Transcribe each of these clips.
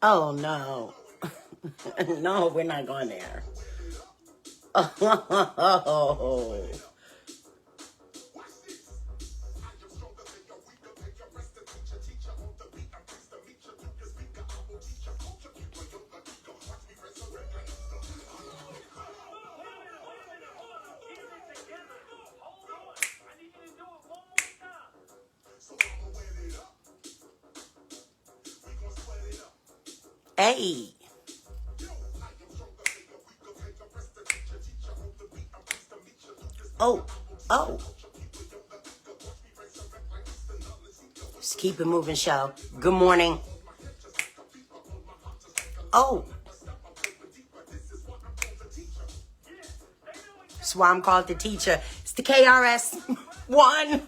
Oh, no. No, we're not going there. Oh. Hey. Oh. Oh. Just keep it moving, show. Good morning. Oh. That's why I'm called the teacher. It's the KRS one.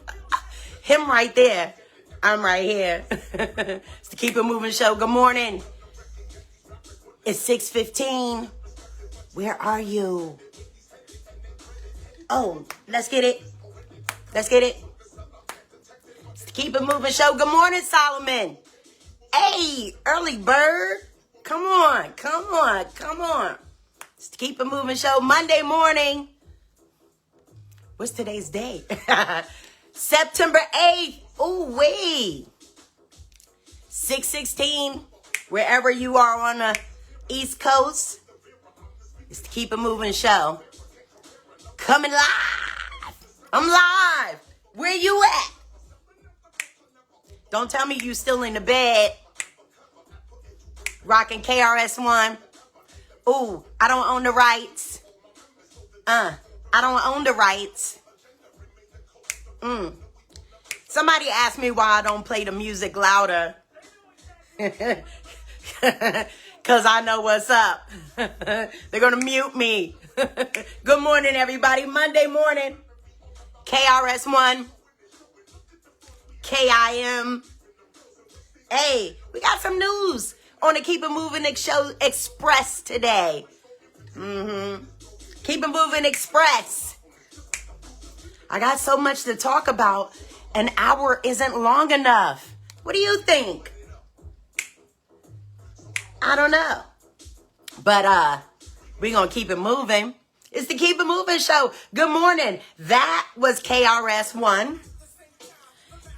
Him right there. I'm right here. It's the Keep It Moving show. Good morning. It's 6:15. Where are you? Oh, let's get it. Let's get it. It's the Keep It Moving show. Good morning, Solomon. Hey, early bird. Come on, come on, come on. It's the Keep It Moving show. Monday morning. What's today's date? September 8th. Ooh, wait. 6:16. Wherever you are on the East Coast. It's the Keep It Moving show. Coming live. I'm live. Where you at? Don't tell me you still in the bed. Rocking KRS-One. Ooh, I don't own the rights. I don't own the rights. Somebody asked me why I don't play the music louder. Because I know what's up. They're going to mute me. Good morning, everybody. Monday morning. KRS-One. KIM. Hey, we got some news on the Keep It Moving Show Express today. Keep It Moving Express. I got so much to talk about. An hour isn't long enough. What do you think? I don't know. But we're going to keep it moving. It's the Keep It Moving show. Good morning. That was KRS-One.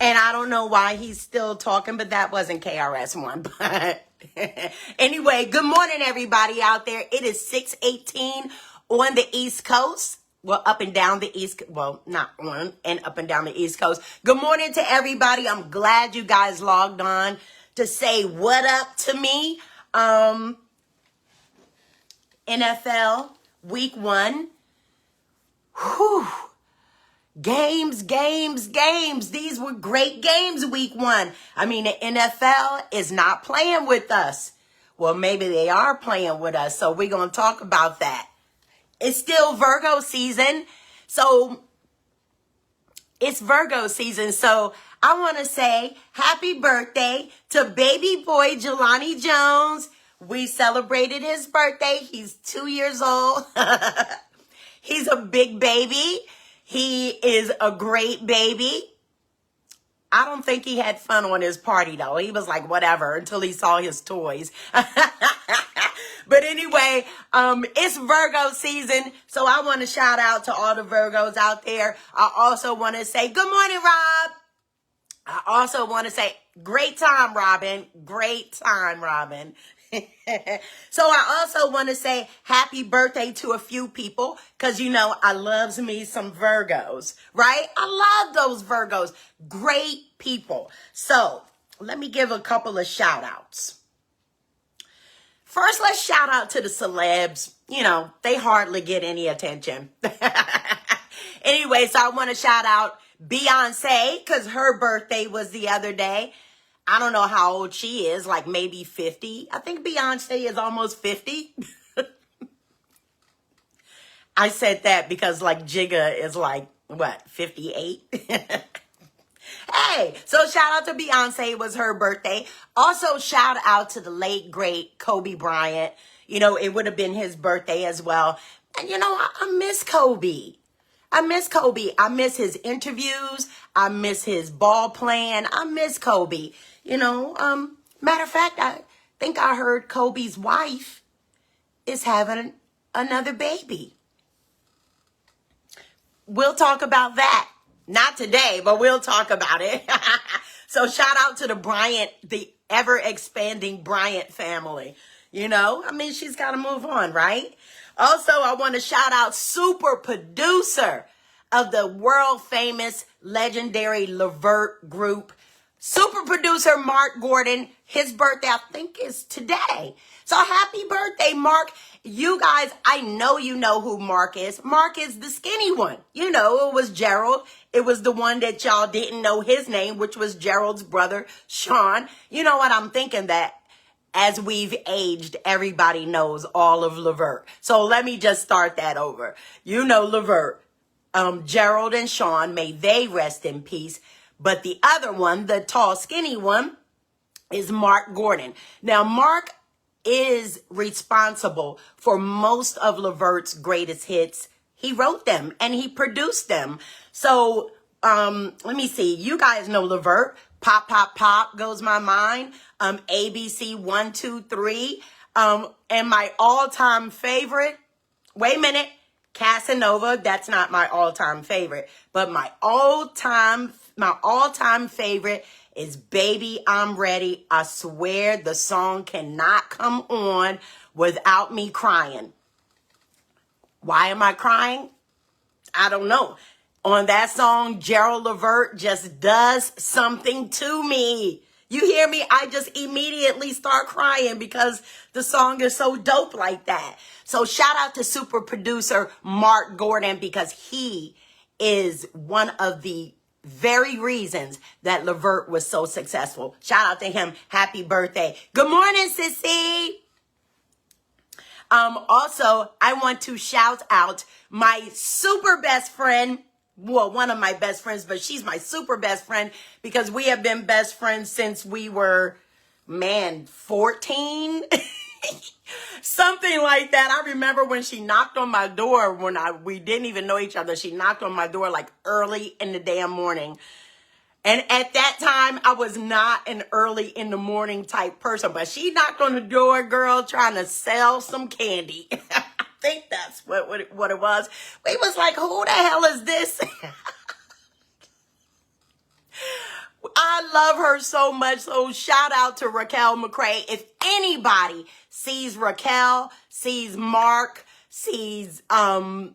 And I don't know why he's still talking, but that wasn't KRS-One. But anyway, good morning, everybody out there. It is 6:18 on the East Coast. Well, up and down the East, well, not on and up and down the East Coast. Good morning to everybody. I'm glad you guys logged on to say what up to me. NFL week 1. Whew. Games. These were great games week 1. I mean, the NFL is not playing with us. Well, maybe they are playing with us. So we're going to talk about that. It's still Virgo season. So it's Virgo season. So I want to say happy birthday to baby boy Jelani Jones. We celebrated his birthday. He's 2 years old. He's a big baby. He is a great baby. I don't think he had fun on his party, though. He was like, whatever, until he saw his toys. But anyway, it's Virgo season, so I want to shout out to all the Virgos out there. I also want to say, good morning, Rob. I also want to say, great time, Robin. Great time, Robin. So I also want to say happy birthday to a few people because, you know, I loves me some Virgos, right? I love those Virgos. Great people. So let me give a couple of shout outs. First, let's shout out to the celebs. You know, they hardly get any attention. Anyway, so I want to shout out Beyonce because her birthday was the other day. I don't know how old she is, like maybe 50. I think Beyonce is almost 50. I said that because like Jigga is like, what, 58? Hey, so shout out to Beyonce. It was her birthday. Also, shout out to the late, great Kobe Bryant. You know, it would have been his birthday as well. And, you know, I miss Kobe. I miss Kobe. I miss his interviews. I miss his ball playing. I miss Kobe. You know, matter of fact, think I heard Kobe's wife is having another baby. We'll talk about that. Not today, but we'll talk about it. So shout out to the Bryant, the ever expanding Bryant family. You know, I mean, she's got to move on, right? Also, I want to shout out super producer of the world famous legendary Levert group, super producer Mark Gordon. His birthday, I think, is today. So happy birthday, Mark. You guys, I know you know who Mark is. Mark is the skinny one. You know, it was Gerald. It was the one that y'all didn't know his name, which was Gerald's brother, Sean. You know what? I'm thinking that as we've aged, everybody knows all of Levert. So let me just start that over. You know Levert. Gerald and Sean, may they rest in peace. But the other one, the tall, skinny one, is Mark Gordon. Now, Mark is responsible for most of Levert's greatest hits. He wrote them and he produced them. So let me see. You guys know Levert. Pop, Pop, Pop goes my mind. ABC 1, 2, 3. And my all-time favorite, wait a minute, Casanova. That's not my all-time favorite, but my all-time favorite is Baby I'm Ready. I swear the song cannot come on without me crying. Why am I crying? I don't know. On that song, Gerald Levert just does something to me. You hear me? I just immediately start crying because the song is so dope like that. So shout out to super producer Mark Gordon, because he is one of the very reasons that Levert was so successful. Shout out to him. Happy birthday. Good morning, Sissy. Also, I want to shout out my super best friend. Well, one of my best friends, but she's my super best friend because we have been best friends since we were, 14? Something like that. I remember when she knocked on my door when we didn't even know each other. She knocked on my door like early in the damn morning. And at that time, I was not an early in the morning type person, but she knocked on the door, girl, trying to sell some candy. I think that's what it was. We was like, who the hell is this? I love her so much. So shout out to Raquel McCray. If anybody sees Raquel, sees Mark, sees, well,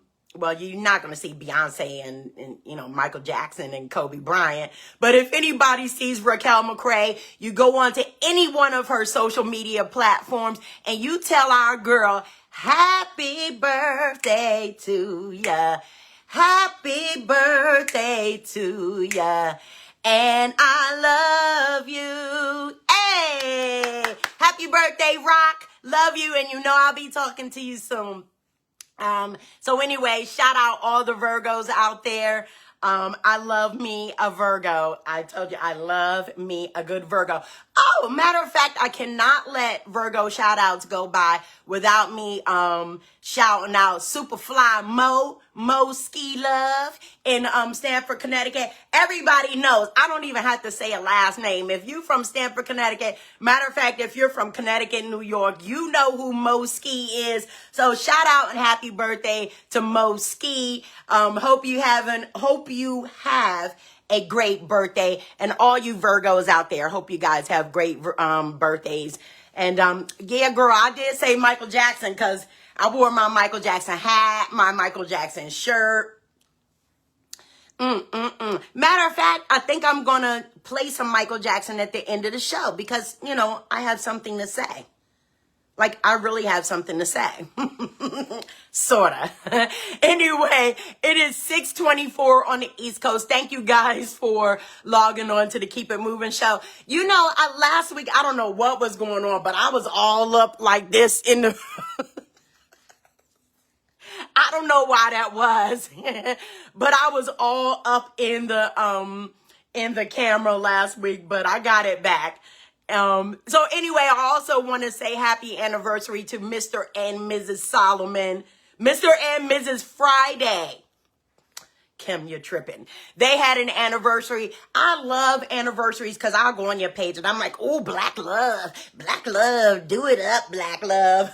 you're not going to see Beyonce and, you know, Michael Jackson and Kobe Bryant. But if anybody sees Raquel McCray, you go on to any one of her social media platforms and you tell our girl, happy birthday to ya. Happy birthday to ya. And I love you. Hey, happy birthday, Rock. Love you. And you know I'll be talking to you soon. So anyway, shout out all the Virgos out there. I love me a Virgo. I told you I love me a good Virgo. Oh, matter of fact, I cannot let Virgo shout outs go by without me shouting out Superfly Mo Ski Love in Stamford, Connecticut. Everybody knows. I don't even have to say a last name. If you from Stamford, Connecticut, matter of fact, if you're from Connecticut, New York, you know who Mo Ski is. So shout out and happy birthday to Mo Ski. Hope you have a great birthday, and all you Virgos out there, hope you guys have great birthdays. And yeah, girl, I did say Michael Jackson because I wore my Michael Jackson hat, my Michael Jackson shirt. Matter of fact, I think I'm gonna play some Michael Jackson at the end of the show because, you know, I have something to say. Like, I really have something to say. Sorta. Anyway, it is 6:24 on the East Coast. Thank you guys for logging on to the Keep It Moving show. You know, last week, I don't know what was going on, but I was all up like this in the... I don't know why that was, but I was all up in the camera last week, but I got it back. So anyway, I also want to say happy anniversary to Mr. and Mrs. Solomon, Mr. and Mrs. Friday. Kim, you're tripping. They had an anniversary. I love anniversaries because I'll go on your page and I'm like, oh, Black love, do it up, Black love.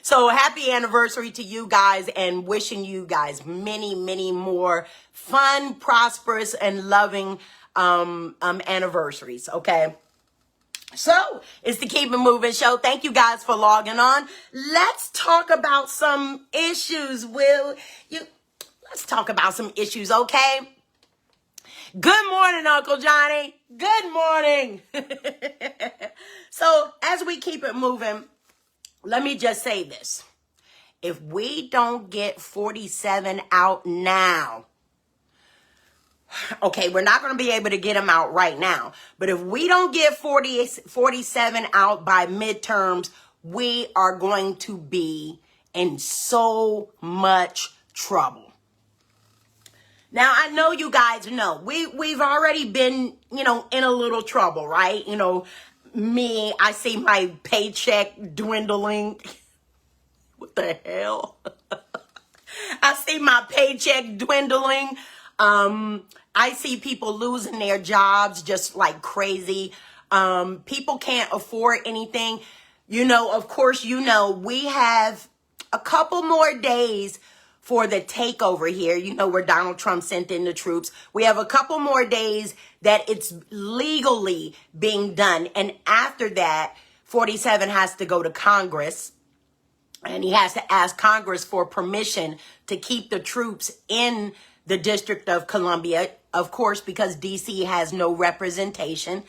So happy anniversary to you guys and wishing you guys many, many more fun, prosperous, and loving anniversaries, okay? So, it's the Keep It Moving show. Thank you guys for logging on. Let's talk about some issues, Let's talk about some issues, okay? Good morning, Uncle Johnny. Good morning. So, as we keep it moving, let me just say this. If we don't get 47 out now, okay, we're not going to be able to get them out right now. But if we don't get 47 out by midterms, we are going to be in so much trouble. Now, I know you guys know. We've already been, in a little trouble, right? Me, I see my paycheck dwindling. What the hell? I see my paycheck dwindling. I see people losing their jobs just like crazy. People can't afford anything. Of course, we have a couple more days for the takeover here, where Donald Trump sent in the troops. We have a couple more days that it's legally being done. And after that, 47 has to go to Congress. And he has to ask Congress for permission to keep the troops in the District of Columbia, of course, because DC has no representation.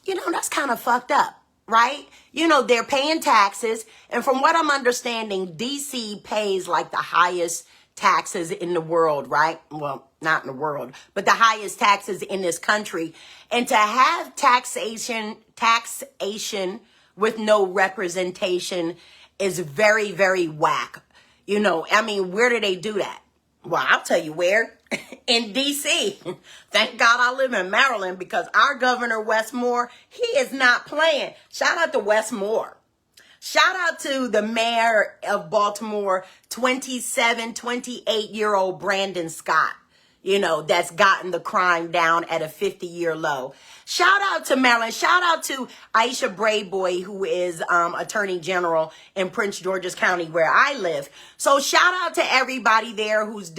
That's kind of fucked up, right? They're paying taxes. And from what I'm understanding, DC pays like the highest taxes in the world, right? Well, not in the world, but the highest taxes in this country. And to have taxation with no representation is very, very whack. Where do they do that? Well, I'll tell you where. In D.C. Thank God I live in Maryland because our governor, Wes Moore, he is not playing. Shout out to Wes Moore. Shout out to the mayor of Baltimore, 28-year-old Brandon Scott, that's gotten the crime down at a 50-year low. Shout out to Maryland. Shout out to Aisha Brayboy, who is Attorney General in Prince George's County, where I live. So shout out to everybody there who's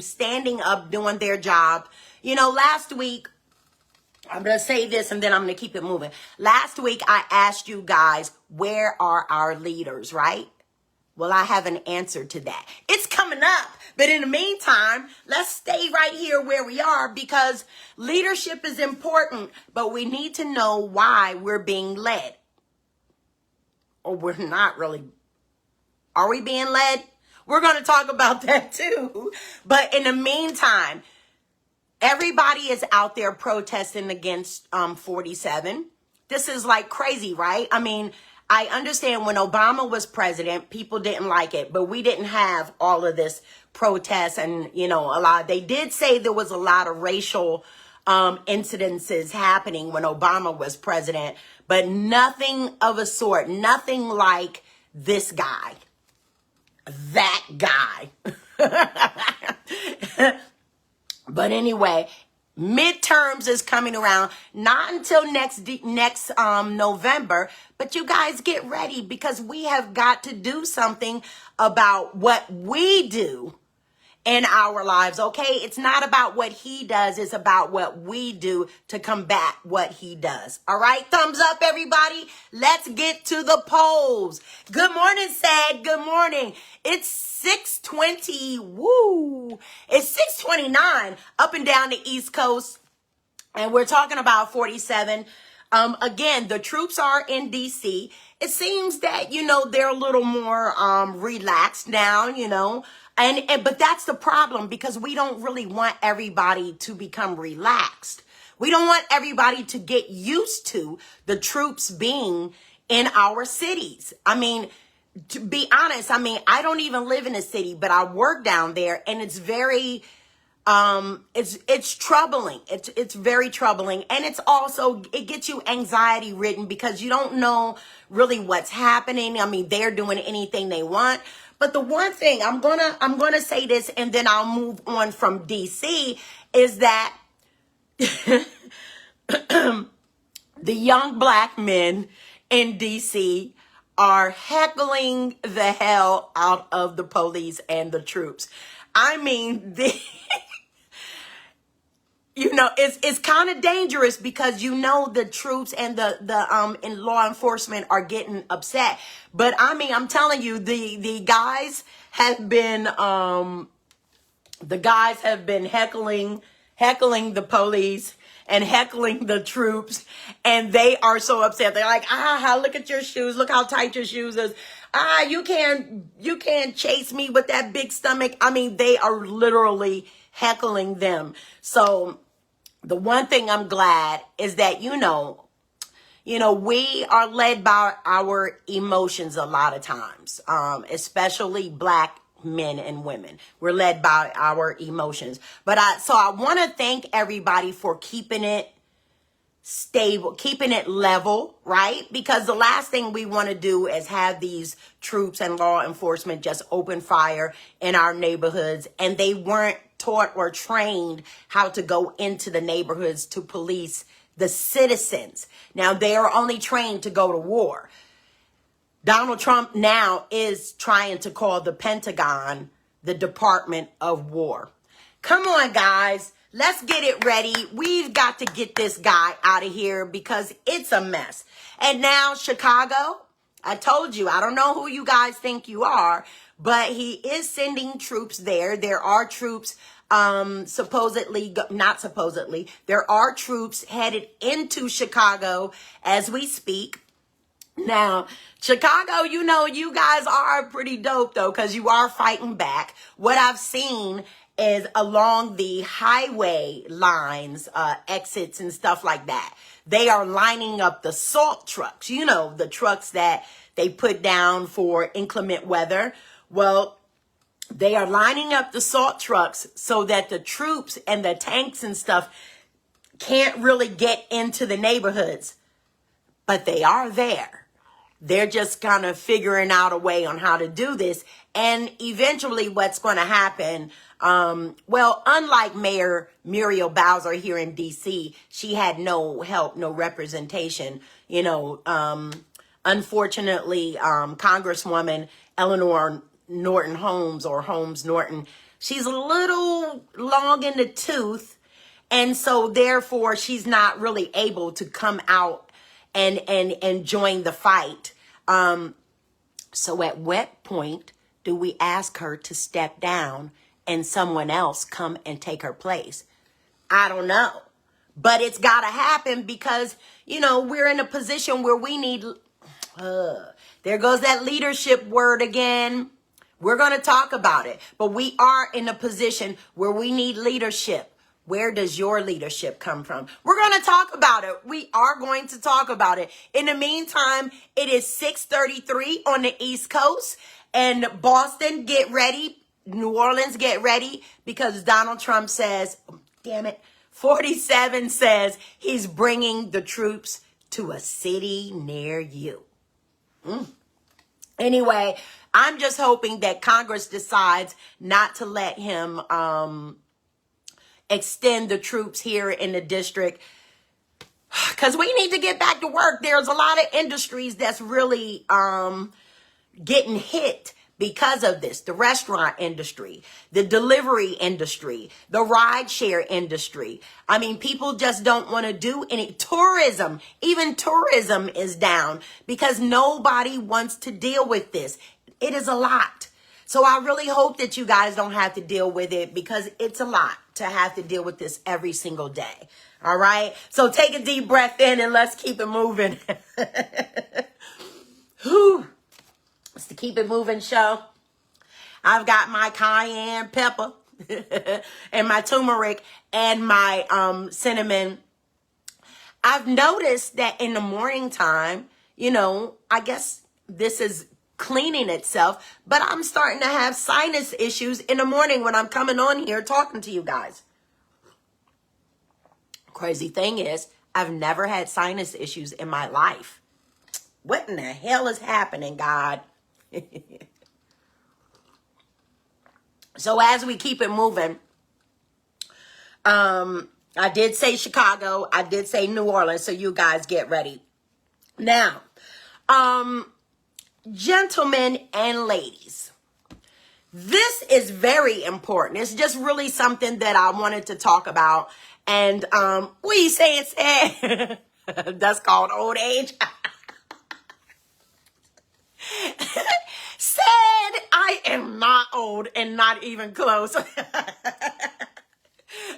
standing up, doing their job. Last week, I'm going to say this and then I'm going to keep it moving. Last week, I asked you guys, where are our leaders, right? Well, I have an answer to that. It's coming up. But in the meantime, let's stay right here where we are because leadership is important, but we need to know why we're being led. Or we're not really. Are we being led? We're going to talk about that too. But in the meantime, everybody is out there protesting against 47. This is like crazy, right? I understand when Obama was president, people didn't like it, but we didn't have all of this protests and, they did say there was a lot of racial incidences happening when Obama was president, but nothing of a sort, nothing like this guy, that guy. But anyway, midterms is coming around, not until next November, but you guys get ready because we have got to do something about what we do in our lives, okay? It's not about what he does, it's about what we do to combat what he does. All right, thumbs up, everybody. Let's get to the polls. Good morning, Sad. Good morning. It's 6:20. Woo! It's 6:29 up and down the East Coast. And we're talking about 47. Again, the troops are in D.C. It seems that, they're a little more relaxed now, but that's the problem because we don't really want everybody to become relaxed. We don't want everybody to get used to the troops being in our cities. To be honest, I don't even live in a city, but I work down there and it's very it's troubling. It's very troubling. And it's also, it gets you anxiety ridden because you don't know really what's happening. They're doing anything they want. But the one thing I'm gonna say this, and then I'll move on from DC, is that the young black men in DC are heckling the hell out of the police and the troops. I mean, it's kind of dangerous because the troops and the in law enforcement are getting upset. But I mean, I'm telling you, the guys have been heckling the police and heckling the troops, and they are so upset. They're like, look at your shoes, look how tight your shoes is. You can't chase me with that big stomach. I mean, they are literally heckling them. So the one thing I'm glad is that, we are led by our emotions a lot of times, especially black men and women. We're led by our emotions. But I want to thank everybody for keeping it stable, keeping it level, right? Because the last thing we want to do is have these troops and law enforcement just open fire in our neighborhoods, and they weren't taught or trained how to go into the neighborhoods to police the citizens. Now, they are only trained to go to war. Donald Trump now is trying to call the Pentagon the Department of War. Come on, guys. Let's get it ready. We've got to get this guy out of here because it's a mess. And now Chicago, I told you, I don't know who you guys think you are, but he is sending troops there. There are troops not supposedly, there are troops headed into Chicago as we speak. Now, Chicago, you guys are pretty dope, though, because you are fighting back. What I've seen is along the highway lines, exits and stuff like that, they are lining up the salt trucks, the trucks that they put down for inclement weather. Well, they are lining up the salt trucks so that the troops and the tanks and stuff can't really get into the neighborhoods. But they are there. They're just kind of figuring out a way on how to do this. And eventually what's going to happen, unlike Mayor Muriel Bowser here in D.C., she had no help, no representation. Unfortunately, Congresswoman Eleanor Norton Holmes Norton, she's a little long in the tooth. And so therefore, she's not really able to come out and join the fight. So at what point do we ask her to step down and someone else come and take her place? I don't know. But it's got to happen because, we're in a position where we need, there goes that leadership word again. We're going to talk about it. But we are in a position where we need leadership. Where does your leadership come from? We're going to talk about it. We are going to talk about it. In the meantime, it is 6:33 on the East Coast. And Boston, get ready. New Orleans, get ready. Because Donald Trump says, 47 says he's bringing the troops to a city near you. Anyway, I'm just hoping that Congress decides not to let him extend the troops here in the district, because we need to get back to work. There's a lot of industries that's really getting hit because of this. The restaurant industry, the delivery industry, the rideshare industry. I mean, people just don't want to do any tourism. Even tourism is down because nobody wants to deal with this. It is a lot. So I really hope that you guys don't have to deal with it because it's a lot to have to deal with this every single day. All right. So take a deep breath in and let's keep it moving. Whew. It's the Keep It Moving show. I've got my cayenne pepper and my turmeric and my cinnamon. I've noticed that in the morning time, I guess this is cleaning itself, but I'm starting to have sinus issues in the morning when I'm coming on here talking to you guys. Crazy thing is, I've never had sinus issues in my life. What in the hell is happening, God? So as we keep it moving, I did say Chicago. I did say New Orleans. So you guys get ready. Now, gentlemen and ladies, this is very important. It's just really something that I wanted to talk about. And what are you saying, Sad? That's called old age. Said I am not old and not even close.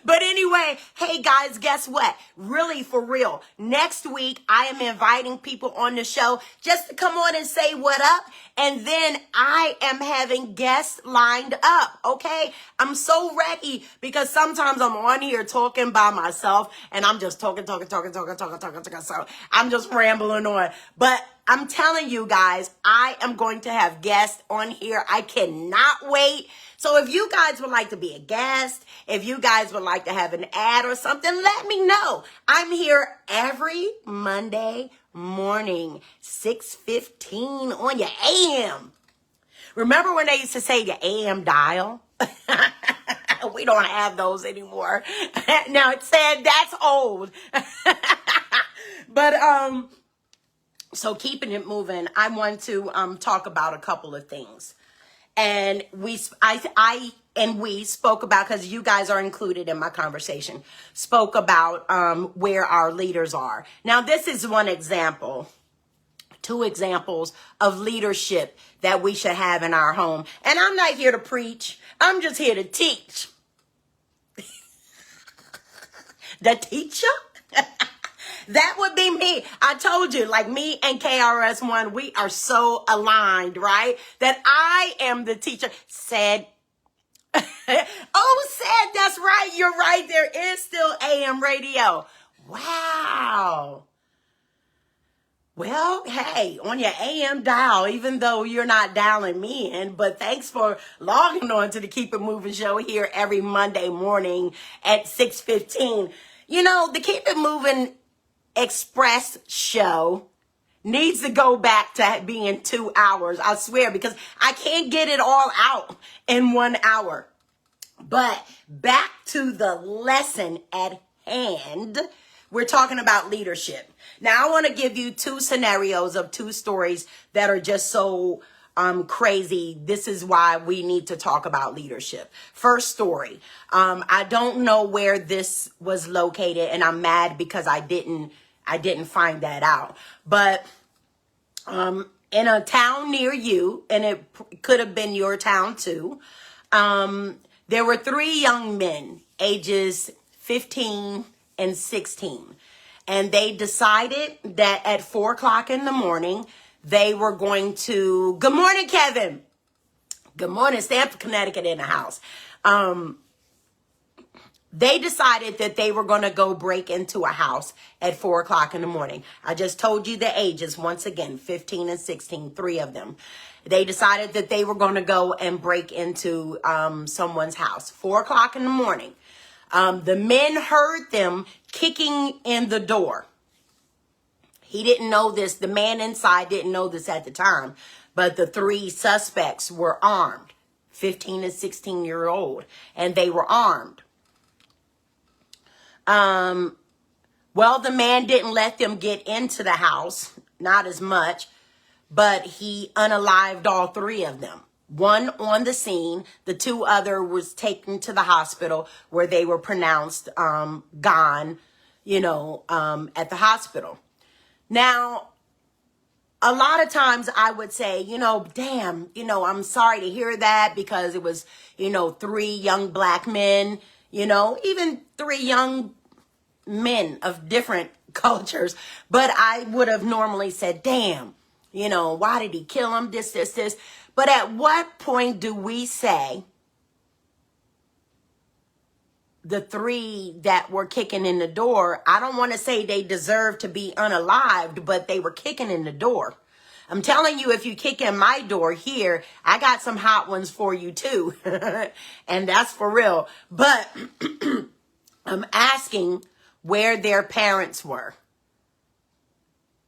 But anyway, hey guys, guess what? Really, for real, next week I am inviting people on the show just to come on and say what up. And then I am having guests lined up, okay? I'm so ready because sometimes I'm on here talking by myself and I'm just talking. So I'm just rambling on. But I'm telling you guys, I am going to have guests on here. I cannot wait. So if you guys would like to be a guest, if you guys would like to have an ad or something, let me know. I'm here every Monday morning, 6:15 on your AM. Remember when they used to say your AM dial? We don't have those anymore. Now it said that's old. But so keeping it moving, I want to talk about a couple of things. And we spoke about, because you guys are included in my conversation, spoke about where our leaders are. Now, this is one example, 2 examples of leadership that we should have in our home. And I'm not here to preach. I'm just here to teach. The teacher? That would be me. I told you, like me and KRS-One, we are so aligned, right? That I am the teacher. Said, oh, Said, that's right. You're right. There is still AM radio. Wow. Well, hey, on your AM dial, even though you're not dialing me in, but thanks for logging on to the Keep It Moving show here every Monday morning at 6:15. You know, the Keep It Moving Express show needs to go back to being 2 hours, I swear, because I can't get it all out in 1 hour. But back to the lesson at hand, we're talking about leadership. Now, I want to give you 2 scenarios of 2 stories that are just so crazy. This is why we need to talk about leadership. First story. I don't know where this was located, and I'm mad because I didn't find that out. But in a town near you, and it could have been your town too, there were 3 young men, ages 15 and 16. And they decided that at 4 o'clock in the morning, they were going to, good morning, Kevin. Good morning, Stamford, Connecticut in the house. They decided that they were going to go break into a house at 4 o'clock in the morning. I just told you the ages once again, 15 and 16, 3 of them. They decided that they were going to go and break into someone's house, 4 o'clock in the morning. The men heard them kicking in the door. He didn't know this. The man inside didn't know this at the time, but the 3 suspects were armed, 15 and 16-year-old, and they were armed. Well, the man didn't let them get into the house, not as much, but he unalived all 3 of them. 1 on the scene, the 2 other was taken to the hospital where they were pronounced gone, at the hospital. Now, a lot of times I would say, damn, I'm sorry to hear that because it was, 3 young black men, even 3 young men of different cultures. But I would have normally said, damn, why did he kill him? This. But at what point do we say the 3 that were kicking in the door, I don't want to say they deserve to be unalived, but they were kicking in the door. I'm telling you, if you kick in my door here, I got some hot ones for you too. And that's for real. But I'm asking where their parents were.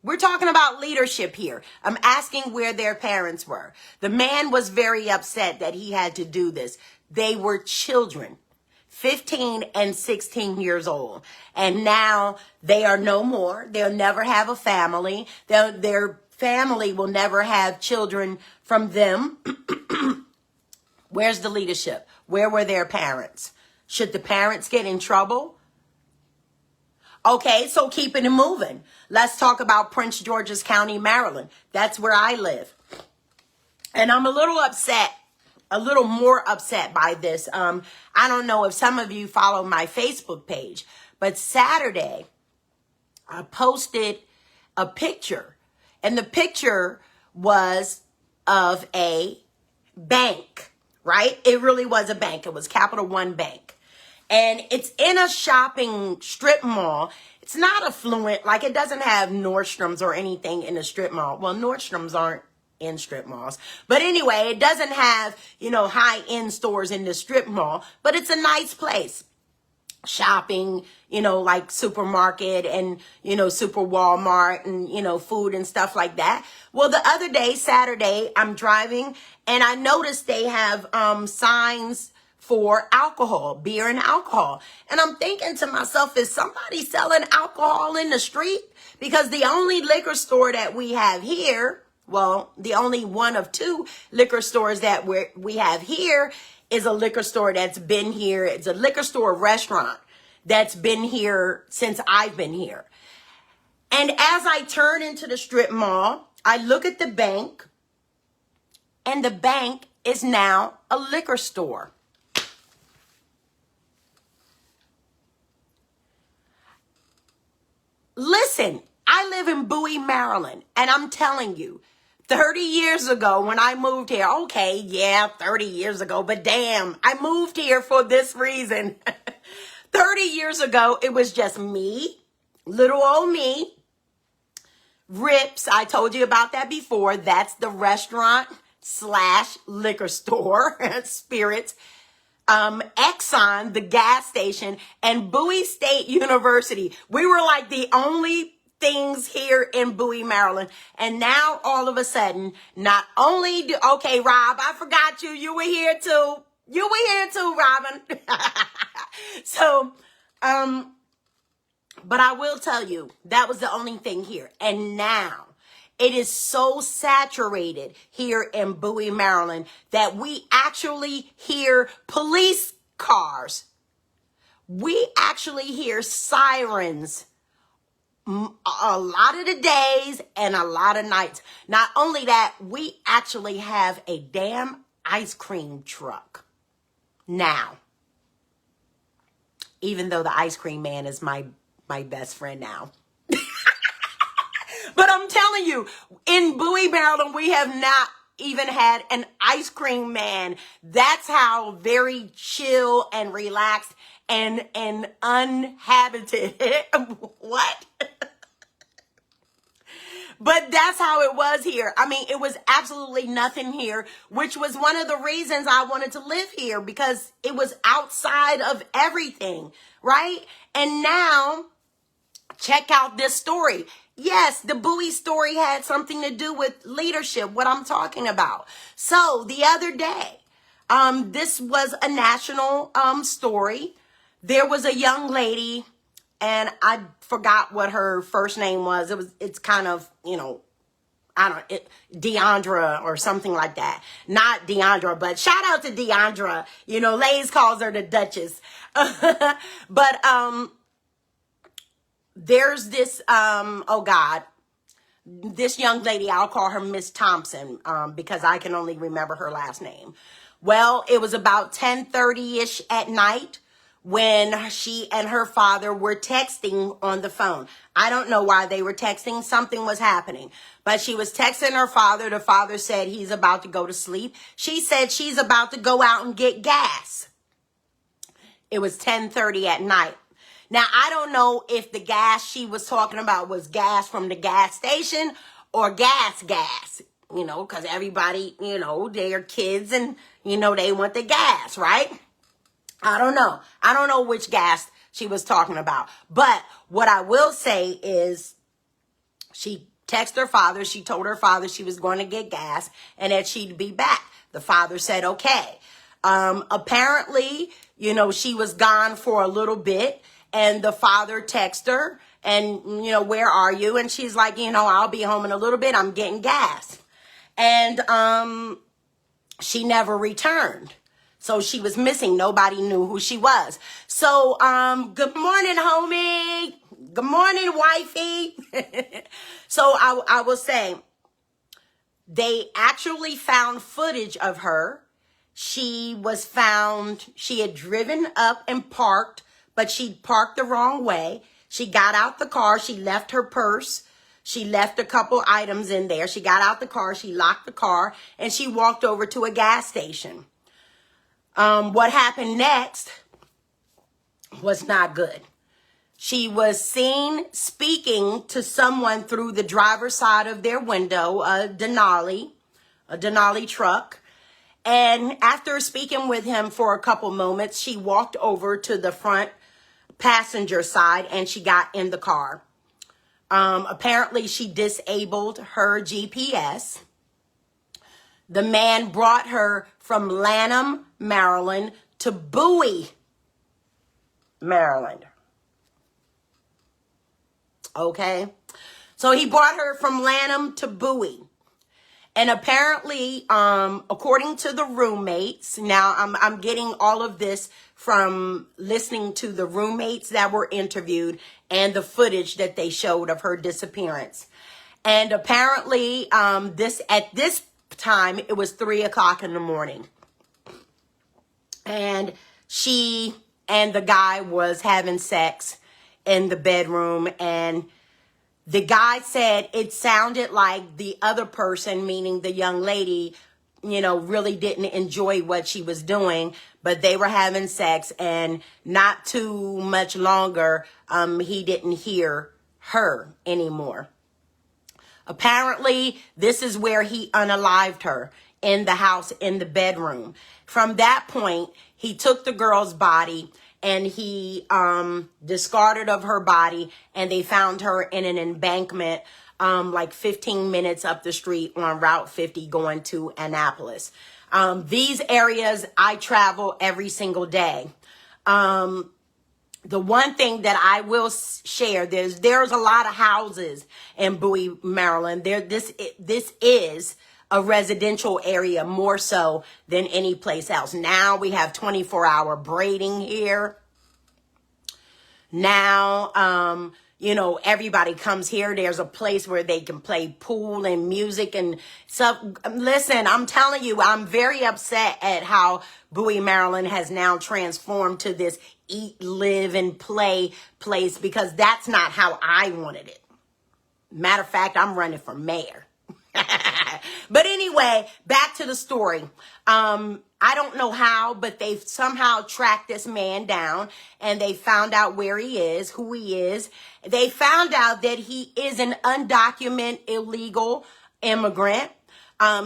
We're talking about leadership here. I'm asking where their parents were. The man was very upset that he had to do this. They were children, 15 and 16 years old. And now they are no more. They'll never have a family. Their family will never have children from them. Where's the leadership? Where were their parents? Should the parents get in trouble? Okay, so keeping it moving. Let's talk about Prince George's County, Maryland. That's where I live. And I'm a little upset, a little more upset by this. I don't know if some of you follow my Facebook page, but Saturday I posted a picture, and the picture was of a bank, right? It really was a bank. It was Capital One Bank. And it's in a shopping strip mall. It's not affluent. Like, it doesn't have Nordstrom's or anything in the strip mall. Well, Nordstrom's aren't in strip malls. But anyway, it doesn't have, high-end stores in the strip mall. But it's a nice place. Shopping, like supermarket and, super Walmart and, food and stuff like that. Well, the other day, Saturday, I'm driving and I noticed they have signs for alcohol, beer and alcohol. And I'm thinking to myself, is somebody selling alcohol in the street? Because the only liquor store that we have here, well, the only one of two liquor stores that we have here is a liquor store that's been here. It's a liquor store restaurant that's been here since I've been here. And as I turn into the strip mall, I look at the bank, and the bank is now a liquor store. Listen, I live in Bowie, Maryland, and I'm telling you, 30 years ago when I moved here, okay, yeah, 30 years ago, but damn, I moved here for this reason. 30 years ago, it was just me, little old me, Rips. I told you about that before. That's the restaurant / liquor store, Spirits. Exxon, the gas station, and Bowie State University. We were like the only things here in Bowie, Maryland. And now all of a sudden, not only okay, Rob, I forgot you. You were here too. You were here too, Robin. So, but I will tell you, that was the only thing here. And now it is so saturated here in Bowie, Maryland, that we actually hear police cars. We actually hear sirens a lot of the days and a lot of nights. Not only that, we actually have a damn ice cream truck now. Even though the ice cream man is my best friend now. But I'm telling you, in Bowie, Maryland, we have not even had an ice cream man. That's how very chill and relaxed and uninhabited. What? But that's how it was here. I mean, it was absolutely nothing here, which was one of the reasons I wanted to live here, because it was outside of everything, right? And now, check out this story. Yes, the Bowie story had something to do with leadership, what I'm talking about. So the other day, this was a national story. There was a young lady, and I forgot what her first name was. It's kind of, Deandra or something like that. Not Deandra, but shout out to Deandra. Lays calls her the Duchess. But there's this, this young lady, I'll call her Miss Thompson, because I can only remember her last name. Well, it was about 10:30-ish at night when she and her father were texting on the phone. I don't know why they were texting. Something was happening. But she was texting her father. The father said he's about to go to sleep. She said she's about to go out and get gas. It was 10:30 at night. Now, I don't know if the gas she was talking about was gas from the gas station or gas, because everybody, they're kids and, they want the gas, right? I don't know. I don't know which gas she was talking about. But what I will say is she text her father. She told her father she was going to get gas and that she'd be back. The father said, okay. Apparently, you know, she was gone for a little bit and the father texted her and, you know, where are you? And she's like, you know, I'll be home in a little bit. I'm getting gas. And she never returned. So she was missing. Nobody knew who she was. So, good morning, homie. Good morning, wifey. So I will say, they actually found footage of her. She was found, she had driven up and parked, but she parked the wrong way. She got out the car. She left her purse. She left a couple items in there. She got out the car. She locked the car and she walked over to a gas station. What happened next was not good. She was seen speaking to someone through the driver's side of their window, a Denali truck. And after speaking with him for a couple moments, she walked over to the front passenger side and she got in the car. Apparently she disabled her GPS. The man brought her from Lanham, Maryland to Bowie, Maryland. Okay. So he brought her from Lanham to Bowie. And apparently, according to the roommates, now I'm getting all of this from listening to the roommates that were interviewed and the footage that they showed of her disappearance. And apparently, at this time, it was 3 o'clock in the morning. And she and the guy was having sex in the bedroom, and the guy said it sounded like the other person, meaning the young lady, you know, really didn't enjoy what she was doing, but they were having sex, and not too much longer, he didn't hear her anymore. Apparently, this is where he unalived her, in the house, in the bedroom. From that point, he took the girl's body and he discarded of her body, and they found her in an embankment like 15 minutes up the street on Route 50 going to Annapolis. These areas I travel every single day. The one thing that I will share, there's a lot of houses in Bowie, Maryland. This is a residential area more so than any place else. Now we have 24-hour braiding here. Now, you know, everybody comes here. There's a place where they can play pool and music and stuff. Listen, I'm telling you, I'm very upset at how Bowie, Maryland has now transformed to this eat, live, and play place, because that's not how I wanted it. Matter of fact, I'm running for mayor. But anyway, back to the story. I don't know how, but they've somehow tracked this man down, and they found out where he is, who he is. They found out that he is an undocumented illegal immigrant.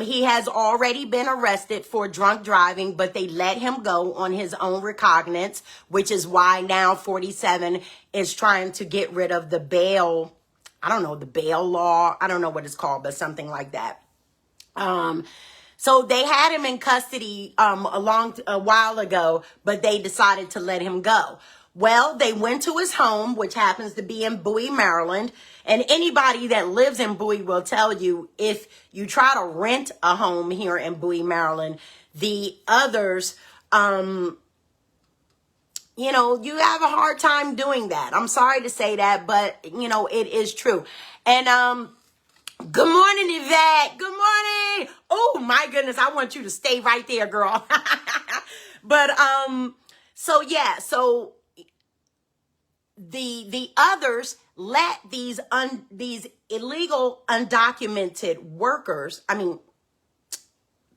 He has already been arrested for drunk driving, but they let him go on his own recognizance, which is why now 47 is trying to get rid of the bail. I don't know, the bail law. I don't know what it's called, but something like that. So they had him in custody a while ago, but they decided to let him go. Well, they went to his home, which happens to be in Bowie, Maryland. And anybody that lives in Bowie will tell you, if you try to rent a home here in Bowie, Maryland, the others, you know, you have a hard time doing that. I'm sorry to say that, but, you know, it is true. And good morning, Yvette. Good morning. Oh, my goodness. I want you to stay right there, girl. But so, yeah, so the others let these illegal undocumented workers,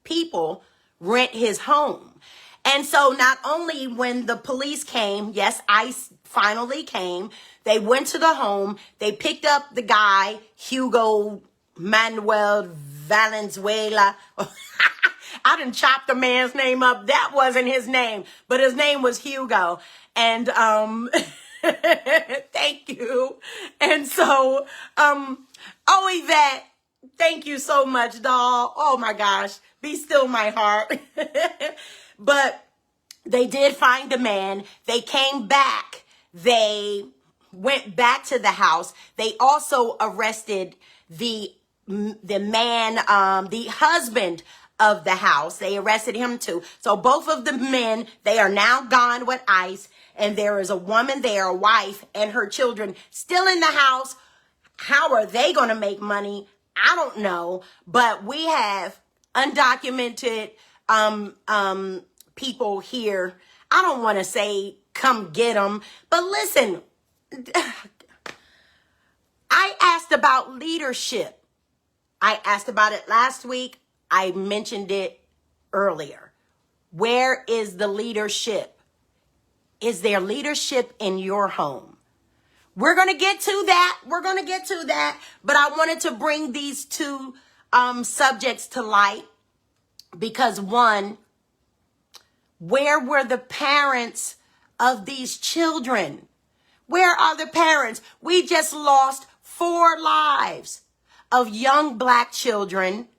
people, rent his home. And so not only when the police came, yes, ICE finally came, they went to the home, they picked up the guy, Hugo Manuel Valenzuela. I done chopped the man's name up. That wasn't his name, but his name was Hugo. And Thank you. And so, oh, Yvette, thank you so much, doll. Oh my gosh. Be still my heart. But they did find the man. They came back. They went back to the house. They also arrested the man, the husband of the house. They arrested him too. So both of the men, they are now gone with ICE. And there is a woman there, a wife, and her children still in the house. How are they going to make money? I don't know. But we have undocumented people here. I don't want to say come get them, but listen, I asked about leadership. I asked about it last week. I mentioned it earlier. Where is the leadership? Is there leadership in your home? We're going to get to that. We're going to get to that. But I wanted to bring these two subjects to light because one, where were the parents of these children? Where are the parents? We just lost 4 lives of young Black children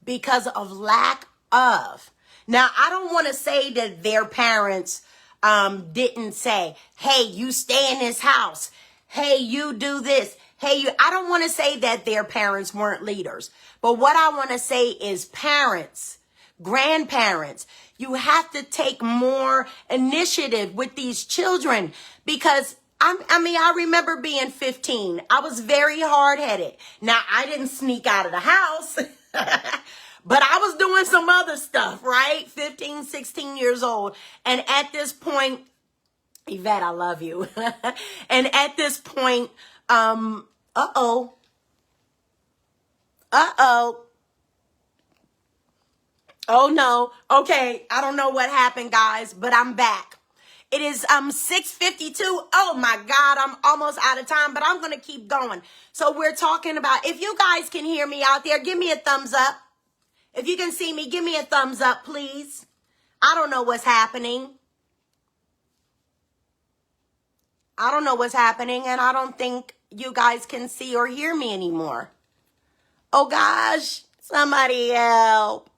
because of lack of. Now, I don't want to say that their parents didn't say, hey, you stay in this house. Hey, you do this. Hey, you. I don't want to say that their parents weren't leaders. But what I want to say is parents, grandparents, you have to take more initiative with these children because I remember being 15. I was very hard-headed. Now, I didn't sneak out of the house, but I was doing some other stuff, right? 15, 16 years old. And at this point, Yvette, I love you. And at this point, uh-oh. Oh no. Okay, I don't know what happened, guys, but I'm back. It is 6:52. Oh my God, I'm almost out of time, but I'm gonna keep going. So we're talking about, if you guys can hear me out there, give me a thumbs up. If you can see me, give me a thumbs up, please. I don't know what's happening. I don't know what's happening, and I don't think you guys can see or hear me anymore. Oh gosh, somebody help.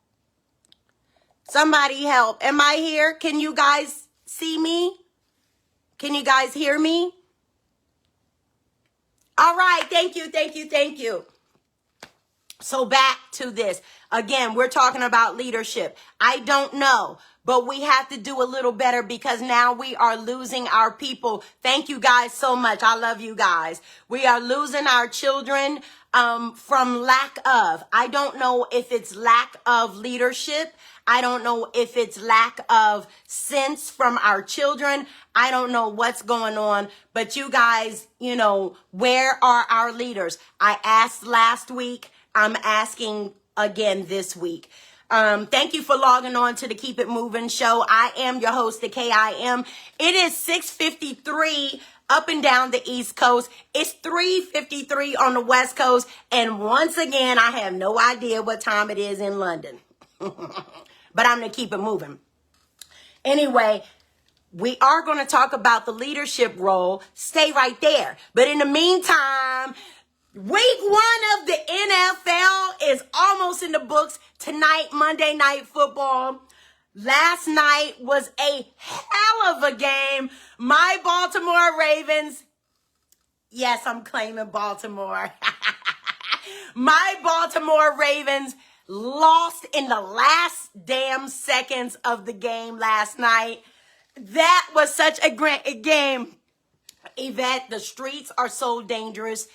Somebody help. Am I here? Can you guys see me? Can you guys hear me? All right. Thank you. Thank you. Thank you. So back to this. Again, we're talking about leadership. I don't know, but we have to do a little better because now we are losing our people. Thank you guys so much. I love you guys. We are losing our children from lack of. I don't know if it's lack of leadership. I don't know if it's lack of sense from our children. I don't know what's going on, but you guys, where are our leaders? I asked last week. I'm asking again this week. Thank you for logging on to the Keep It Moving show. I am your host, the KIM. It is 6:53 up and down the East Coast. It's 3:53 on the West Coast. And once again, I have no idea what time it is in London. But I'm going to keep it moving. Anyway, we are going to talk about the leadership role. Stay right there. But in the meantime, week 1 of the NFL is almost in the books. Tonight, Monday Night Football. Last night was a hell of a game. My Baltimore Ravens. Yes, I'm claiming Baltimore. My Baltimore Ravens lost in the last damn seconds of the game last night. That was such a great game. Yvette, the streets are so dangerous.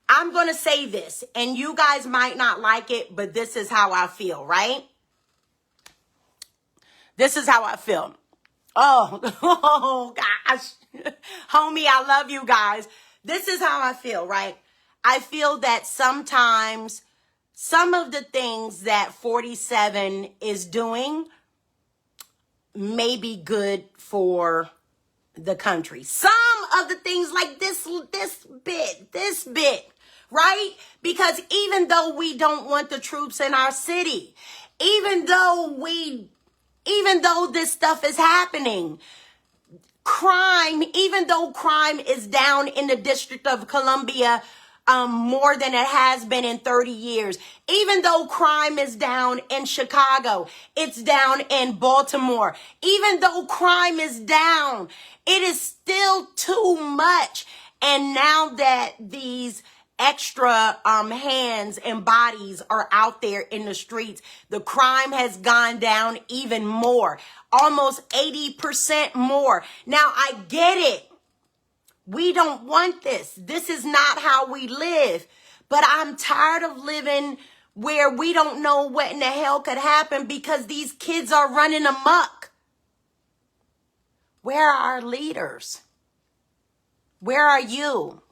I'm going to say this, and you guys might not like it, but this is how I feel, right? This is how I feel. Oh gosh. Homie, I love you guys. This is how I feel, right? I feel that sometimes some of the things that 47 is doing may be good for the country. Some of the things like this bit, right? Because even though we don't want the troops in our city, even though this stuff is happening, crime, even though crime is down in the District of Columbia, more than it has been in 30 years. Even though crime is down in Chicago, it's down in Baltimore. Even though crime is down, it is still too much. And now that these extra hands and bodies are out there in the streets, the crime has gone down even more, almost 80% more. Now, I get it. We don't want this. This is not how we live. But I'm tired of living where we don't know what in the hell could happen because these kids are running amok. Where are our leaders? Where are you?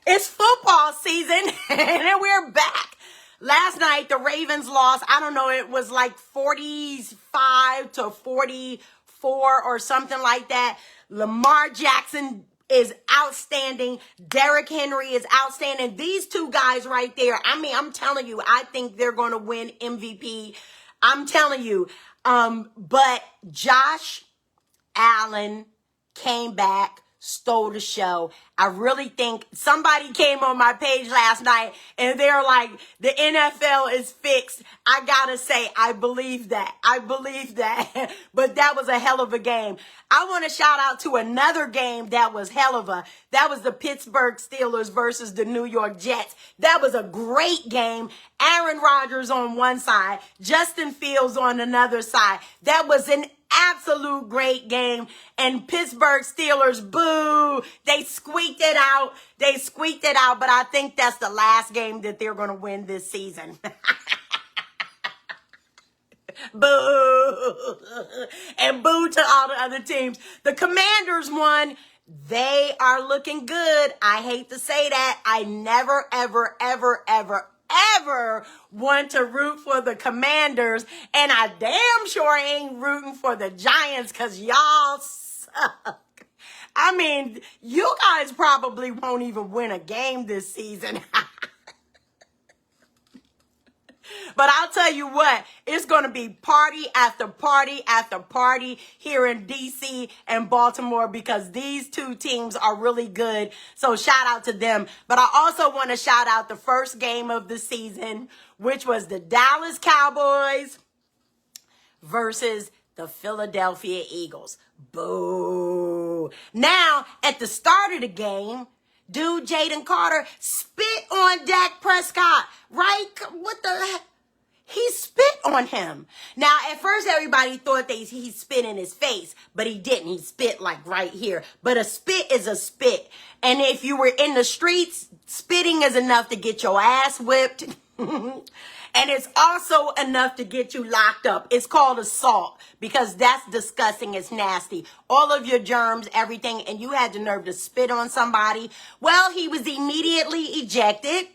It's football season and we're back. Last night, the Ravens lost. I don't know. It was like 45-44 or something like that. Lamar Jackson is outstanding. Derrick Henry is outstanding. These two guys right there. I mean, I'm telling you, I think they're going to win MVP. I'm telling you. But Josh Allen came back, stole the show. I really think somebody came on my page last night and they're like, the NFL is fixed. I gotta say, I believe that. I believe that. But that was a hell of a game. I want to shout out to another game that was that was the Pittsburgh Steelers versus the New York Jets. That was a great game. Aaron Rodgers on one side, Justin Fields on another side. That was an absolute great game. And Pittsburgh Steelers, boo, they squeaked it out. But I think that's the last game that they're going to win this season. Boo. And boo to all the other teams. The Commanders won. They are looking good. I hate to say that. I never, ever, ever, ever, ever want to root for the Commanders. And I damn sure ain't rooting for the Giants because y'all suck. I mean, you guys probably won't even win a game this season. But I'll tell you what, it's going to be party after party after party here in D.C. and Baltimore because these two teams are really good. So shout out to them. But I also want to shout out the first game of the season, which was the Dallas Cowboys versus the Philadelphia Eagles. Boo. Now, at the start of the game, dude, Jaden Carter spit on Dak Prescott, right? What the heck? He spit on him. Now, at first, everybody thought that he spit in his face, but he didn't. He spit like right here. But a spit is a spit. And if you were in the streets, spitting is enough to get your ass whipped. And it's also enough to get you locked up. It's called assault because that's disgusting. It's nasty. All of your germs, everything, and you had the nerve to spit on somebody. Well, he was immediately ejected,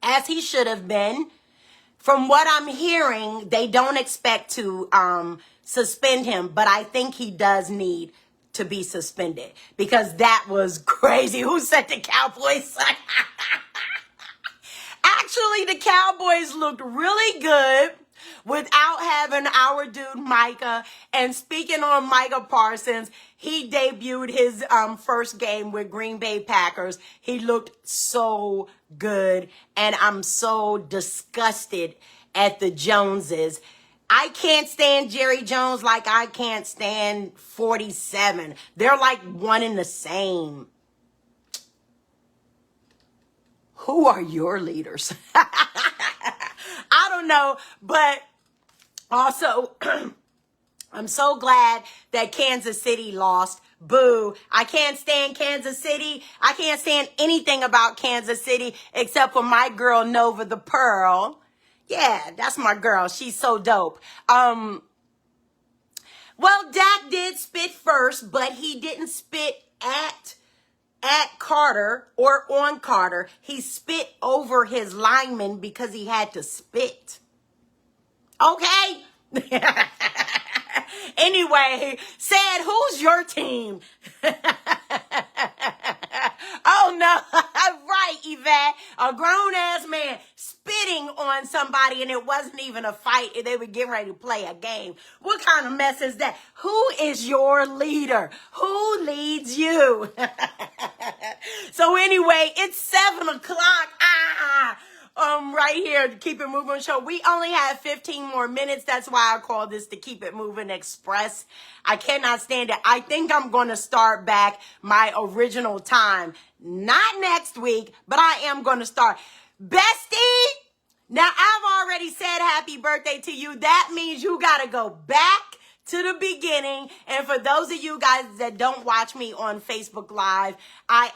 as he should have been. From what I'm hearing, they don't expect to suspend him, but I think he does need to be suspended because that was crazy. Who said the Cowboys? Actually, the Cowboys looked really good without having our dude Micah. And speaking on Micah Parsons, he debuted his first game with Green Bay Packers. He looked so good, and I'm so disgusted at the Joneses. I can't stand Jerry Jones like I can't stand 47. They're like one and the same. Who are your leaders? I don't know, but also, I'm so glad that Kansas City lost. Boo. I can't stand Kansas City. I can't stand anything about Kansas City except for my girl, Nova the Pearl. Yeah, that's my girl. She's so dope. Well, Dak did spit first, but he didn't spit at Carter or on Carter. He spit over his lineman because he had to spit. Okay? Anyway, said, who's your team? Oh, no. Right, Yvette. A grown-ass man spit spitting on somebody and it wasn't even a fight and they were getting ready to play a game. What kind of mess is that? Who is your leader? Who leads you? So anyway, it's 7 o'clock. Right here, the Keep It Moving show. We only have 15 more minutes. That's why I call this the Keep It Moving Express. I cannot stand it. I think I'm going to start back my original time. Not next week, but I am going to start. Bestie, now I've already said happy birthday to you. That means you got to go back to the beginning. And for those of you guys that don't watch me on Facebook Live, I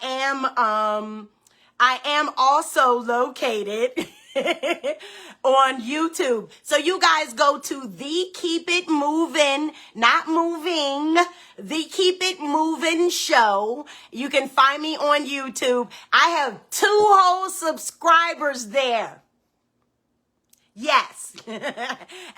am also located on YouTube. So you guys go to the Keep It Moving, not moving, the Keep It Moving show. You can find me on YouTube. I have 2 whole subscribers there. Yes. And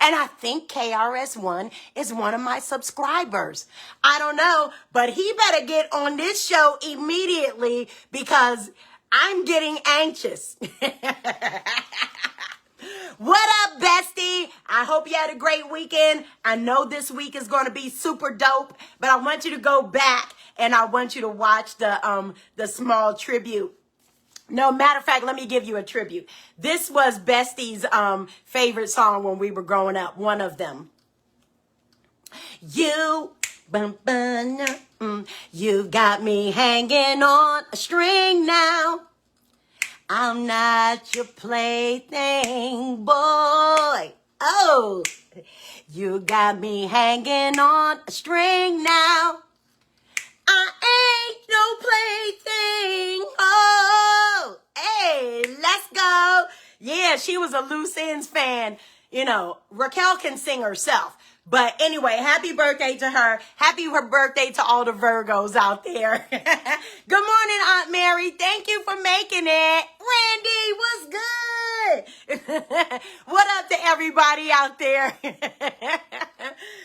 I think KRS-One is one of my subscribers. I don't know, but he better get on this show immediately because I'm getting anxious. What up, bestie? I hope you had a great weekend. I know this week is going to be super dope, but I want you to go back and I want you to watch the small tribute. No, matter of fact, let me give you a tribute. This was Bestie's favorite song when we were growing up, one of them. You got me hanging on a string now. I'm not your plaything, boy. Oh, you got me hanging on a string now. I ain't no plaything. Oh, hey, let's go. Yeah, she was a Loose Ends fan. You know, Raquel can sing herself. But anyway, happy birthday to her. Happy birthday to all the Virgos out there. Good morning, Aunt Mary. Thank you for making it. Randy, what's good? What up to everybody out there?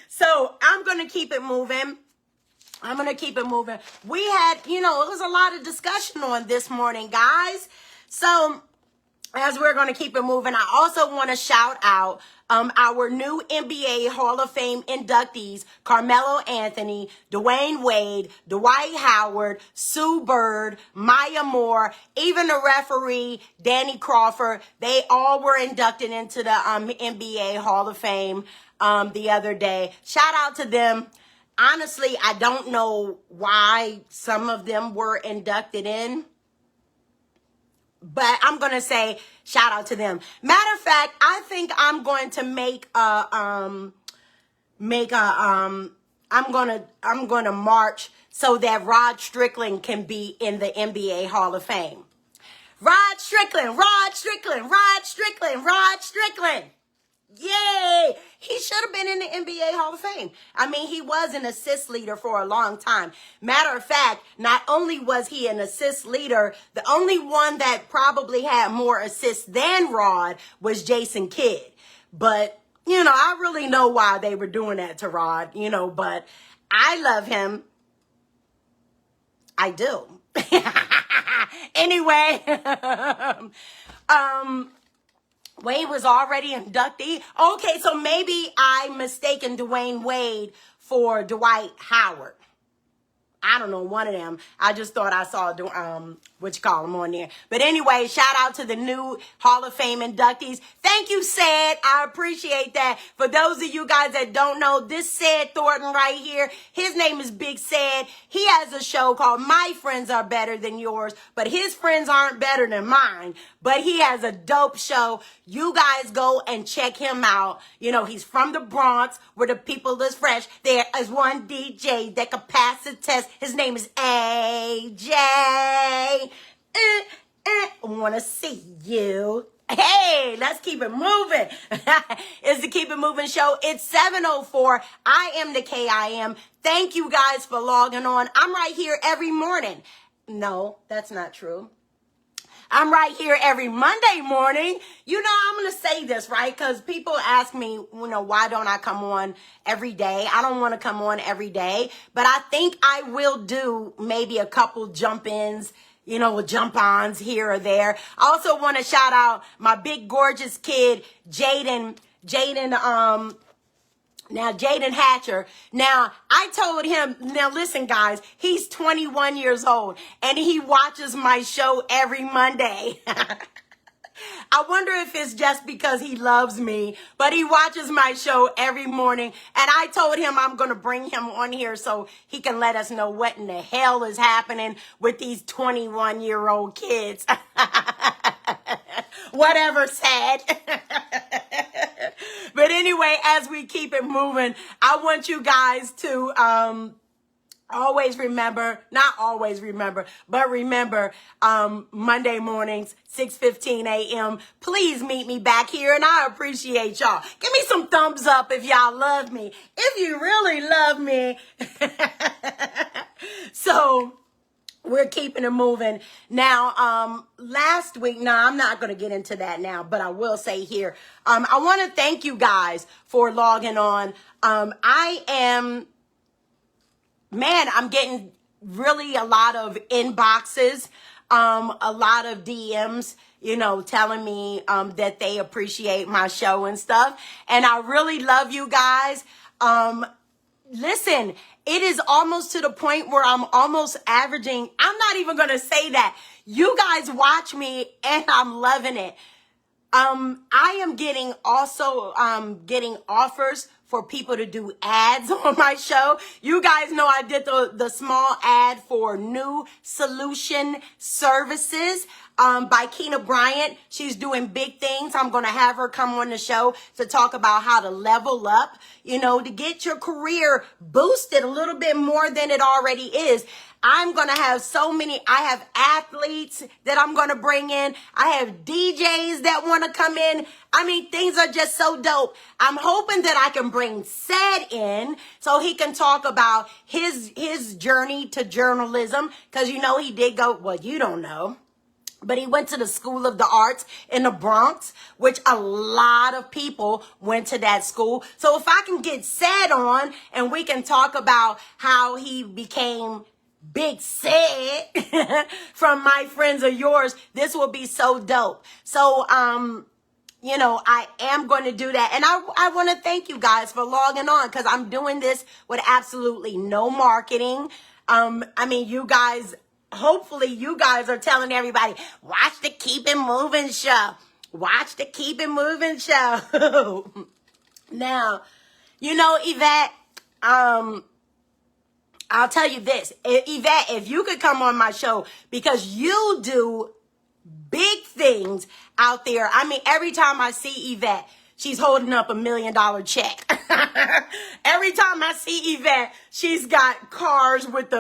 So I'm going to keep it moving. We had, it was a lot of discussion on this morning, guys. So as we're going to keep it moving, I also want to shout out our new NBA Hall of Fame inductees, Carmelo Anthony, Dwayne Wade, Dwight Howard, Sue Bird, Maya Moore, even the referee, Danny Crawford. They all were inducted into the NBA Hall of Fame the other day. Shout out to them. Honestly, I don't know why some of them were inducted in, but I'm going to say shout out to them. Matter of fact, I think I'm going to I'm going to march so that Rod Strickland can be in the NBA Hall of Fame. Rod Strickland. Yay! He should have been in the NBA Hall of Fame. I mean, he was an assist leader for a long time. Matter of fact, not only was he an assist leader, the only one that probably had more assists than Rod was Jason Kidd. But, I really know why they were doing that to Rod, but I love him. I do. Anyway, Wade was already inductee. Okay, so maybe I mistaken Dwayne Wade for Dwight Howard. I don't know, one of them. I just thought I saw him on there. But anyway, shout out to the new Hall of Fame inductees. Thank you, Sad. I appreciate that. For those of you guys that don't know, this Sad Thornton right here, his name is Big Sad. He has a show called My Friends Are Better Than Yours, but his friends aren't better than mine. But he has a dope show. You guys go and check him out. He's from the Bronx, where the people is fresh. There is one DJ that can pass the test. His name is AJ. Wanna see you. Hey, let's keep it moving. It's the Keep It Moving show. It's 7:04. I am the KIM. Thank you guys for logging on. I'm right here every morning. No, that's not true. I'm right here every Monday morning. I'm going to say this, right? Because people ask me, why don't I come on every day? I don't want to come on every day, but I think I will do maybe a couple jump-ins, with jump-ons here or there. I also want to shout out my big gorgeous kid, Jaden, now, Jaden Hatcher. Now, I told him, now listen, guys, he's 21 years old and he watches my show every Monday. I wonder if it's just because he loves me, but he watches my show every morning. And I told him I'm going to bring him on here so he can let us know what in the hell is happening with these 21-year-old kids. Whatever, said. But anyway, as we keep it moving, I want you guys to always remember, not always remember, but remember Monday mornings, 6:15 a.m. Please meet me back here, and I appreciate y'all. Give me some thumbs up if y'all love me. If you really love me. So we're keeping it moving. Now, last week, no, I'm not going to get into that now, but I will say here, I want to thank you guys for logging on. I'm getting really a lot of inboxes, a lot of DMs, telling me that they appreciate my show and stuff. And I really love you guys. Listen, it is almost to the point where I'm almost averaging. I'm not even going to say that. You guys watch me and I'm loving it. I am getting offers for people to do ads on my show. You guys know I did the small ad for New Solution Services by Keena Bryant. She's doing big things. I'm going to have her come on the show to talk about how to level up, to get your career boosted a little bit more than it already is. I'm going to have I have athletes that I'm going to bring in. I have DJs that want to come in. I mean, things are just so dope. I'm hoping that I can bring Ced in so he can talk about his journey to journalism. Because, he did go, well, you don't know. But he went to the School of the Arts in the Bronx, which a lot of people went to that school. So if I can get Ced on and we can talk about how he became Big Ced from My Friends Are Yours, this will be so dope. So, I am going to do that. And I want to thank you guys for logging on because I'm doing this with absolutely no marketing. You guys, hopefully you guys are telling everybody, watch the Keep It Moving show. Watch the Keep It Moving show. Now, Yvette, I'll tell you this, Yvette, if you could come on my show because you do big things out there. Every time I see Yvette, she's holding up $1 million check. Every time I see Yvette, she's got cars with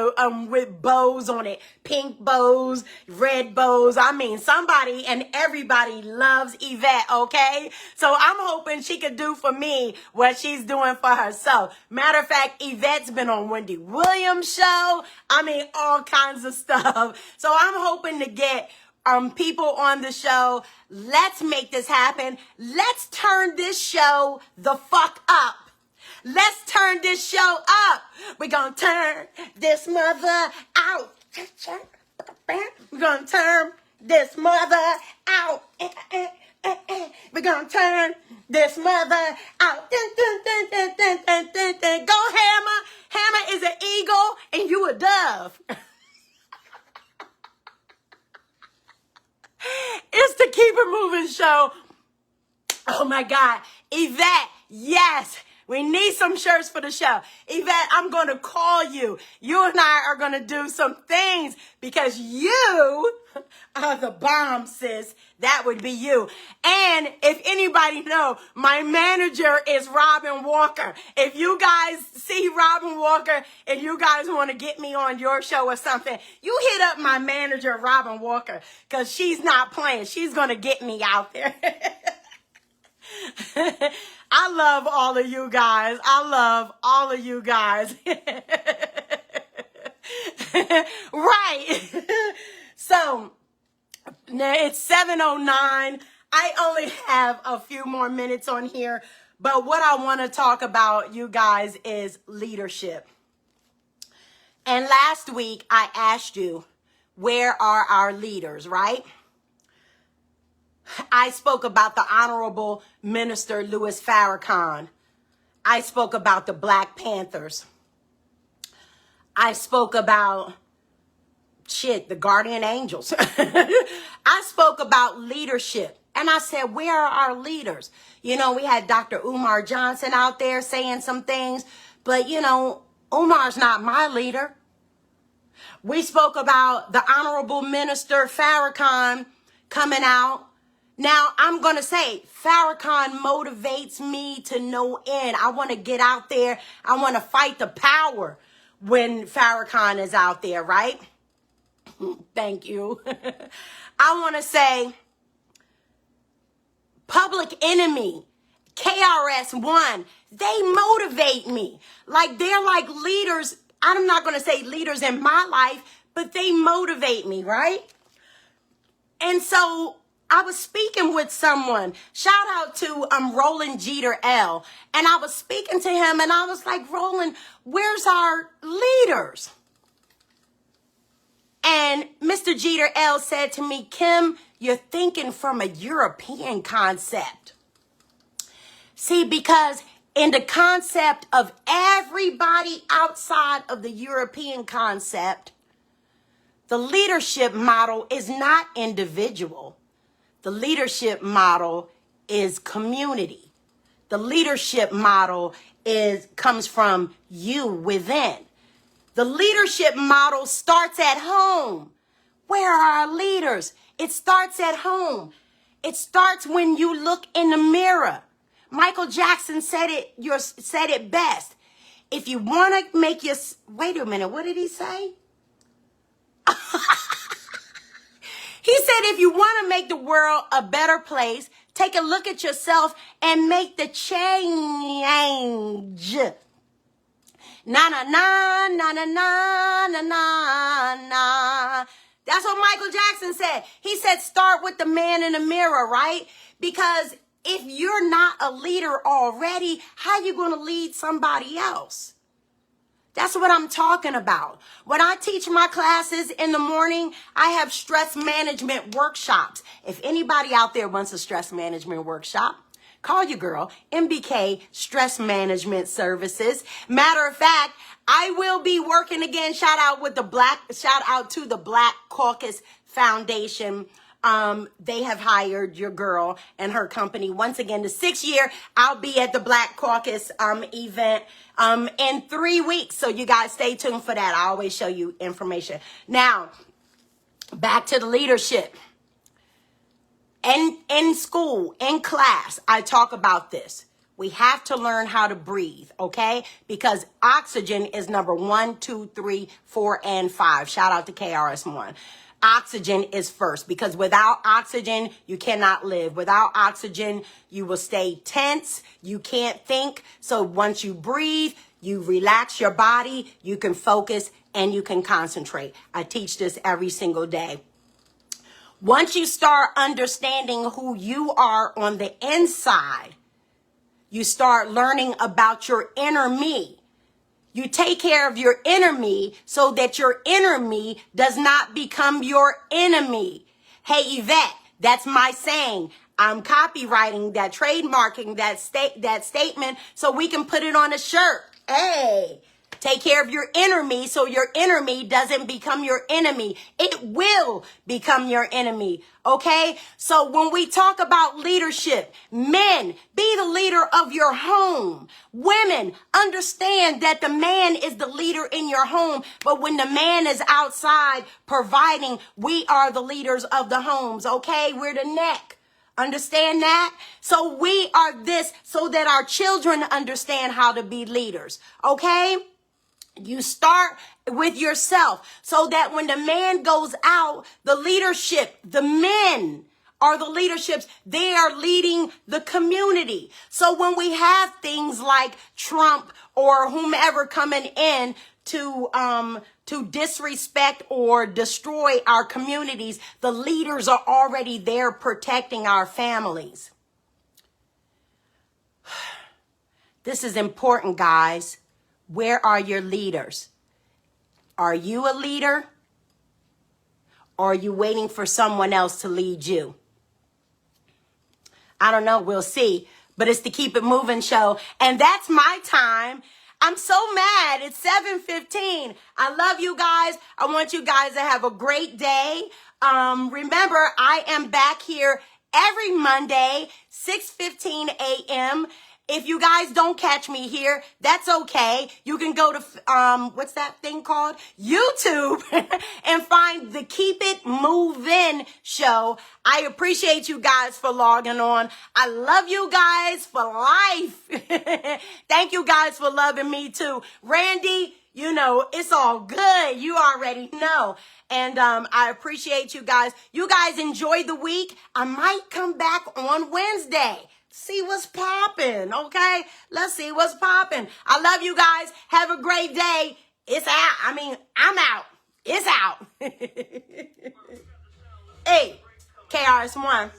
with bows on it, pink bows, red bows. Somebody and everybody loves Yvette, okay? So I'm hoping she could do for me what she's doing for herself. Matter of fact, Yvette's been on Wendy Williams' show. All kinds of stuff. So I'm hoping to get people on the show. Let's make this happen. Let's turn this show the fuck up. Let's turn this show up. We're gonna turn this mother out. We're gonna turn this mother out. We're gonna turn this mother out. Go Hammer. Hammer is an eagle and you a dove. It's the Keep It Moving show. Oh my God. Yvette, yes. We need some shirts for the show. Yvette, I'm going to call you. You and I are going to do some things because you are the bomb, sis. That would be you. And if anybody know, my manager is Robin Walker. If you guys see Robin Walker and you guys want to get me on your show or something, you hit up my manager, Robin Walker, because she's not playing. She's going to get me out there. I love all of you guys. I love all of you guys. Right. So now it's 7:09. I only have a few more minutes on here, but what I want to talk about, you guys, is leadership. And last week I asked you, where are our leaders, right? I spoke about the Honorable Minister Louis Farrakhan. I spoke about the Black Panthers. I spoke about, the guardian angels. I spoke about leadership. And I said, where are our leaders? You know, we had Dr. Umar Johnson out there saying some things. But, you know, Umar's not my leader. We spoke about the Honorable Minister Farrakhan coming out. Now, I'm going to say, Farrakhan motivates me to no end. I want to get out there. I want to fight the power when Farrakhan is out there, right? Thank you. I want to say, Public Enemy, KRS-One, they motivate me. Like, they're like leaders. I'm not going to say leaders in my life, but they motivate me, right? And so I was speaking with someone, shout out to Roland Jeter L. And I was speaking to him and I was like, Roland, where's our leaders? And Mr. Jeter L said to me, Kim, you're thinking from a European concept. See, because in the concept of everybody outside of the European concept, the leadership model is not individual. The leadership model is community. The leadership model comes from you within. The leadership model starts at home. Where are our leaders? It starts at home. It starts when you look in the mirror. Michael Jackson said it best. If you want to make your, wait a minute, what did he say? He said, if you want to make the world a better place, take a look at yourself and make the change. Na na na na na na na na na. That's what Michael Jackson said. He said, start with the man in the mirror, right? Because if you're not a leader already, how you going to lead somebody else? That's what I'm talking about. When I teach my classes in the morning, I have stress management workshops. If anybody out there wants a stress management workshop, call your girl, MBK Stress Management Services. Matter of fact, I will be working again. Shout out to the Black Caucus Foundation. They have hired your girl and her company. Once again, the 6th year, I'll be at the Black Caucus event in 3 weeks. So you guys stay tuned for that. I always show you information. Now, back to the leadership. In school, in class, I talk about this. We have to learn how to breathe, okay? Because oxygen is number 1, 2, 3, 4, and 5. Shout out to KRS-One. Oxygen is first, because without oxygen, you cannot live. Without oxygen, you will stay tense. You can't think. So once you breathe, you relax your body, you can focus, and you can concentrate. I teach this every single day. Once you start understanding who you are on the inside, you start learning about your inner me. You take care of your inner me so that your inner me does not become your enemy. Hey, Yvette, that's my saying. I'm copywriting that, trademarking that statement so we can put it on a shirt. Hey, take care of your inner me so your inner me doesn't become your enemy. It will become your enemy, okay? So when we talk about leadership, men, be the leader of your home. Women, understand that the man is the leader in your home, but when the man is outside providing, we are the leaders of the homes, okay? We're the neck. Understand that? So we are this so that our children understand how to be leaders, okay? You start with yourself so that when the man goes out, the leadership, the men are the leaderships. They are leading the community. So when we have things like Trump or whomever coming in to disrespect or destroy our communities, the leaders are already there protecting our families. This is important, guys. Where are your leaders? Are you a leader? Or are you waiting for someone else to lead you? I don't know. We'll see. But it's the Keep It Moving show. And that's my time. I'm so mad. It's 7:15. I love you guys. I want you guys to have a great day. Remember, I am back here every Monday, 6:15 a.m. If you guys don't catch me here, that's okay. You can go to, what's that thing called? YouTube and find the Keep It Moving show. I appreciate you guys for logging on. I love you guys for life. Thank you guys for loving me too. Randy, you know, it's all good. You already know. And I appreciate you guys. You guys enjoy the week. I might come back on Wednesday. See what's popping, okay? Let's see what's popping. I love you guys. Have a great day. It's out. I mean, I'm out. It's out. Hey, KRS-One.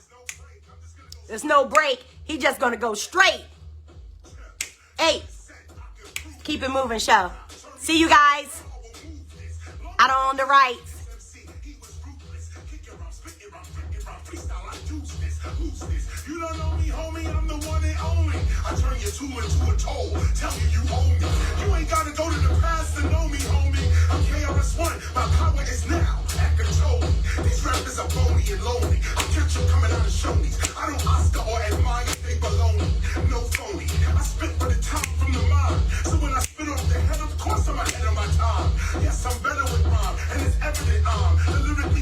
There's no break. He just gonna go straight. Hey, Keep It Moving show. See you guys. Out on the right. You don't know me, homie, I'm the one and only. I turn your two into a toe, tell you you own me. You ain't gotta go to the past to know me, homie. I'm KRS-One, my power is now at control. These rappers are phony and lonely.